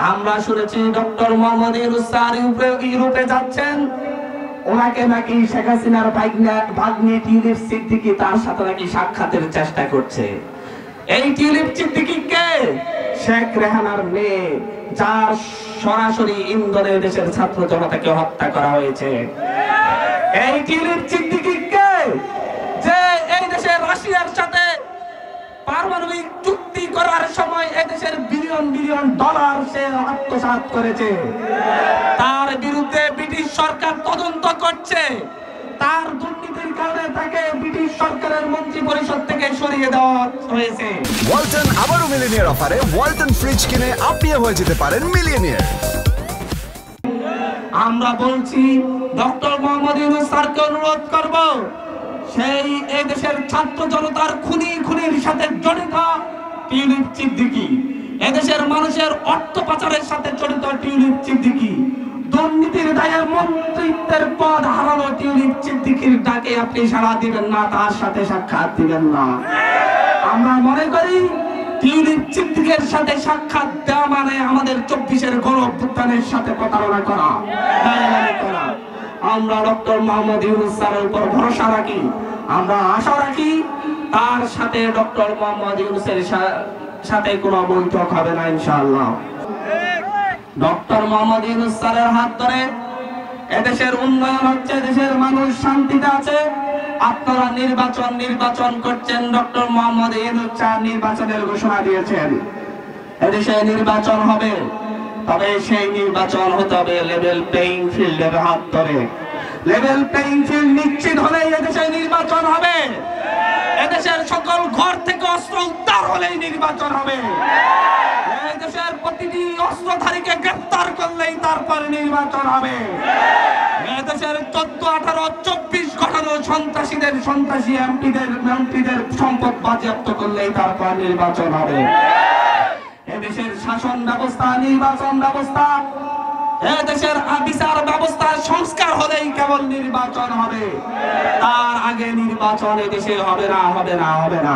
আমরা শুনেছি doctor Mohammad Yunus sir ইউরোপে যাচ্ছেন, ওনাকে নাকি শেখ হাসিনার ভাগ্নে টিউলিপ সিদ্দিকী তার সাথে নাকি সাক্ষাতের চেষ্টা করছে। এই টিউলিপ সিদ্দিকী কে? শেখ রেহানার মেয়ে, যার সরাসরি ইন্ধনে দেশের ছাত্র জনতাকে হত্যা করা হয়েছে। এই টিউলিপ সিদ্দিকী কে? যে এই দেশের রাশিয়ার সাথে পারমাণবিক চুক্তি করার সময় এদেশের বিলিয়ন বিলিয়ন ডলার সে আত্মসাৎ করেছে। তার বিরুদ্ধে ব্রিটিশ সরকার তদন্ত করছে। তার দুর্নীতির কারণে তাকে ব্রিটিশ সরকারের মন্ত্রী পরিষদ থেকে সরিয়ে দেওয়া হয়েছে। ওয়ালটন আবারও মিলিয়নিয়ার অফারে ওয়ালটন ফ্রিজ কিনে আপনিও হয়ে যেতে পারেন মিলিয়নিয়ার। আমরা বলছি ডক্টর মোহাম্মদ ইউনূস স্যারকে অনুরোধ করব, সেই এই দেশের ছাত্র জনতার খুনির সাথে জড়িত টিউলিপ সিদ্দিকী, এদেশের মানুষের অর্থ পাচারের সাথে জড়িত টিউলিপ সিদ্দিকী, দুর্নীতির দায়ে মন্ত্রিত্বের পদ হারানো টিউলিপ সিদ্দিকীর ডাকে আপনি সাড়া দিবেন না, তার সাথে সাক্ষাৎ দিবেন না। আমরা মনে করি টিউলিপ সিদ্দিকীর সাথে সাক্ষাৎ দেওয়া মানে আমাদের 24-এর গণঅভ্যুত্থানের সাথে প্রতারণা করা। আমরা ডক্টর মোহাম্মদ ইউনূস স্যারের উপর ভরসা রাখি, আমরা আশা রাখি তার সাথে ডক্টর মোহাম্মদ ইউনূসের সাথে কোনো বৈঠক হবে না ইনশাআল্লাহ। ডক্টর মোহাম্মদ ইউনূস স্যারের হাত ধরে এদেশের উন্নয়ন হচ্ছে, দেশের মানুষ শান্তিতে আছে। আপনারা নির্বাচন করছেন, ডক্টর মোহাম্মদ ইউনূস স্যার নির্বাচনের ঘোষণা দিয়েছেন। এদেশে নির্বাচন হবে, তবে সেই নির্বাচন হতে হবে লেভেল প্লেইং ফিল্ডের হাত ধরে। লেভেল প্লেইং ফিল্ড নিশ্চিত হলেই এদেশে নির্বাচন হবে। এদেশের সকল ঘর থেকে অস্ত্র উদ্ধার হলেই নির্বাচন হবে। এদেশের প্রতিটি অস্ত্রধারীকে গ্রেফতার করলেই তারপর নির্বাচন হবে। এদেশের 14, 18, 24 ঘটানো সন্ত্রাসী এমপিদের সম্পদ বাজেয়াপ্ত করলেই তারপর নির্বাচন হবে। এদেশের শাসন ব্যবস্থা, নির্বাচন ব্যবস্থা, এদেশের বিচার ব্যবস্থার সংস্কার হলেই কেবল নির্বাচন হবে। তার আগে নির্বাচন এদেশে হবে না।